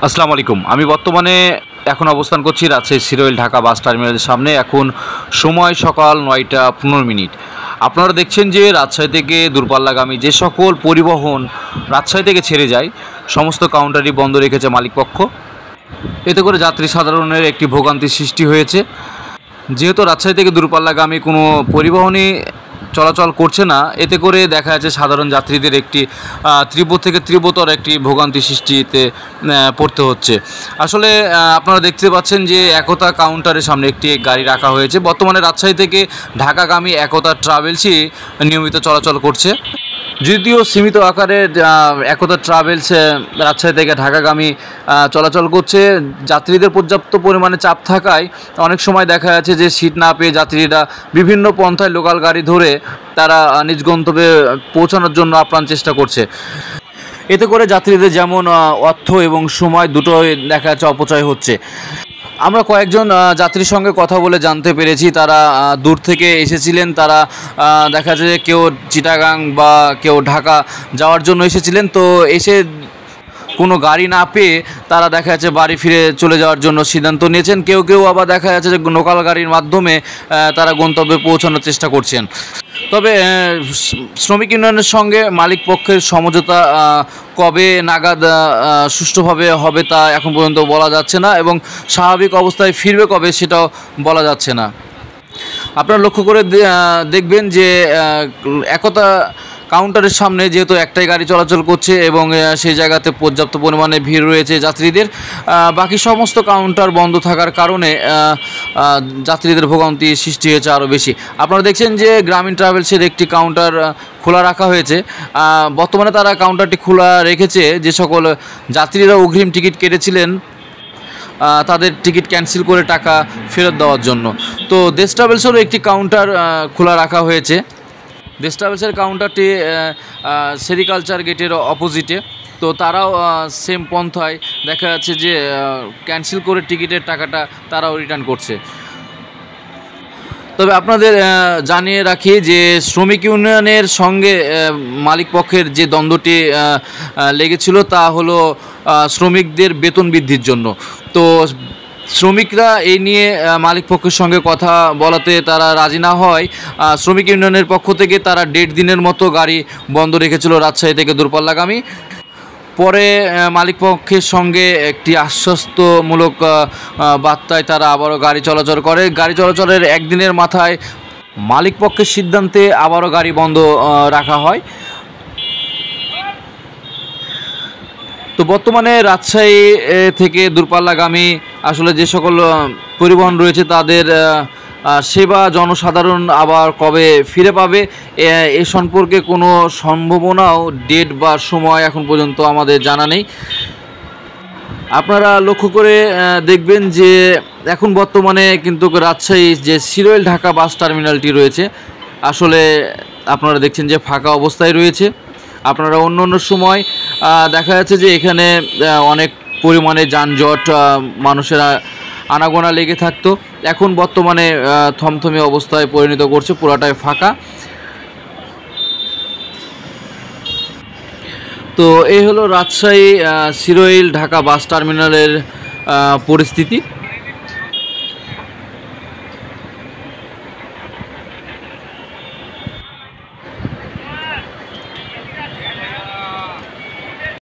আসসালামু আলাইকুম। আমি বর্তমানে এখন অবস্থান করছি রাজশাহী সিরোইল ঢাকা বাস টার্মিনালের সামনে। এখন সময় সকাল ৯টা ১৫ মিনিট। আপনারা দেখছেন যে রাজশাহী থেকে দূরপাল্লাগামী যে সকল পরিবহন রাজশাহী থেকে ছেড়ে যায় সমস্ত কাউন্টারই বন্ধ রেখেছে মালিকপক্ষ। এতে করে যাত্রী সাধারণের একটি ভোগান্তির সৃষ্টি হয়েছে। যেহেতু রাজশাহী থেকে দূরপাল্লাগামী কোনো পরিবহনই চলাচল করছে না, এতে করে দেখা যাচ্ছে সাধারণ যাত্রীদের একটি তীব্র থেকে তীব্রতর একটি ভোগান্তি সৃষ্টিতে পড়তে হচ্ছে। আসলে আপনারা দেখতে পাচ্ছেন যে একতা কাউন্টারের সামনে একটি গাড়ি রাখা হয়েছে। বর্তমানে রাজশাহী থেকে ঢাকাগামী একতা ট্রাভেলসই নিয়মিত চলাচল করছে। যদিও সীমিত আকারে একতা ট্রাভেলস রাজশাহী থেকে ঢাকাগামী চলাচল করছে। যাত্রীদের পর্যাপ্ত পরিমাণে চাপ থাকায় অনেক সময় দেখা যাচ্ছে যে সিট না পেয়ে যাত্রীরা বিভিন্ন পন্থায় লোকাল গাড়ি ধরে তারা নিজ গন্তব্যে পৌঁছানোর জন্য আপ্রাণ চেষ্টা করছে। এতে করে যাত্রীদের যেমন অর্থ এবং সময় দুটোই দেখা যাচ্ছে অপচয় হচ্ছে। আমরা কয়েকজন যাত্রীর সঙ্গে কথা বলে জানতে পেরেছি তারা দূর থেকে এসেছিলেন। তারা দেখা যাচ্ছে যে কেউ চিটাগাং বা কেউ ঢাকা যাওয়ার জন্য এসেছিলেন, তো এসে কোনো গাড়ি না পেয়ে তারা দেখা যাচ্ছে বাড়ি ফিরে চলে যাওয়ার জন্য সিদ্ধান্ত নিয়েছেন। কেউ কেউ আবার দেখা যাচ্ছে যে লোকাল গাড়ির মাধ্যমে তারা গন্তব্যে পৌঁছানোর চেষ্টা করছেন। তবে শ্রমিক ইউনিয়নের সঙ্গে মালিক পক্ষের সমঝোতা কবে নাগাদ সুষ্ঠুভাবে হবে তা এখন পর্যন্ত বলা যাচ্ছে না, এবং স্বাভাবিক অবস্থায় ফিরবে কবে সেটাও বলা যাচ্ছে না। আপনারা লক্ষ্য করে দেখবেন যে একতা কাউন্টারের সামনে যেহেতু একটাই গাড়ি চলাচল করছে এবং সেই জায়গাতে পর্যাপ্ত পরিমাণে ভিড় রয়েছে যাত্রীদের, বাকি সমস্ত কাউন্টার বন্ধ থাকার কারণে যাত্রীদের ভোগান্তি সৃষ্টি হয়েছে আরও বেশি। আপনারা দেখছেন যে গ্রামীণ ট্রাভেলসের একটি কাউন্টার খোলা রাখা হয়েছে। বর্তমানে তারা কাউন্টারটি খোলা রেখেছে যে সকল যাত্রীরা অগ্রিম টিকিট কেটেছিলেন তাদের টিকিট ক্যান্সেল করে টাকা ফেরত দেওয়ার জন্য। তো দেশ ট্রাভেলসেরও একটি কাউন্টার খোলা রাখা হয়েছে। দেশ ট্রাভেলসের কাউন্টারটি সেরিকালচার গেটের অপোজিটে। তো তারাও সেম পন্থায় দেখা যাচ্ছে যে ক্যান্সেল করে টিকিটের টাকাটা তারাও রিটার্ন করছে। তবে আপনাদের জানিয়ে রাখি যে শ্রমিক ইউনিয়নের সঙ্গে মালিক পক্ষের যে দ্বন্দ্বটি লেগেছিল তা হলো শ্রমিকদের বেতন বৃদ্ধির জন্য। তো শ্রমিকরা এই নিয়ে মালিক পক্ষের সঙ্গে কথা বলাতে তারা রাজি না হয় শ্রমিক ইউনিয়নের পক্ষ থেকে তারা 1.5 দিনের মতো গাড়ি বন্ধ রেখেছিল রাজশাহী থেকে দূরপাল্লাগামী। পরে মালিক পক্ষের সঙ্গে একটি আশ্বস্তমূলক বার্তায় তারা আবারও গাড়ি চলাচল করে। গাড়ি চলাচলের একদিনের মাথায় মালিক পক্ষের সিদ্ধান্তে আবারও গাড়ি বন্ধ রাখা হয়। তো বর্তমানে রাজশাহী থেকে দূরপাল্লাগামী আসলে যে সকল পরিবহন রয়েছে তাদের সেবা জনসাধারণ আবার কবে ফিরে পাবে এ সম্পর্কে কোনো সম্ভাবনাও ডেট বা সময় এখন পর্যন্ত আমাদের জানা নেই। আপনারা লক্ষ্য করে দেখবেন যে এখন বর্তমানে কিন্তু রাজশাহী যে সিরোইল ঢাকা বাস টার্মিনালটি রয়েছে আসলে আপনারা দেখছেন যে ফাঁকা অবস্থায় রয়েছে। আপনারা অন্য অন্য সময় দেখা যাচ্ছে যে এখানে অনেক পরিমাণে যানজট মানুষেরা আনাগোনা লেগে থাকতো, এখন বর্তমানে থমথমে অবস্থায় পরিণত করছে, পুরাটাই ফাঁকা। তো এই হলো রাজশাহী সিরোইল ঢাকা বাস টার্মিনালের পরিস্থিতি।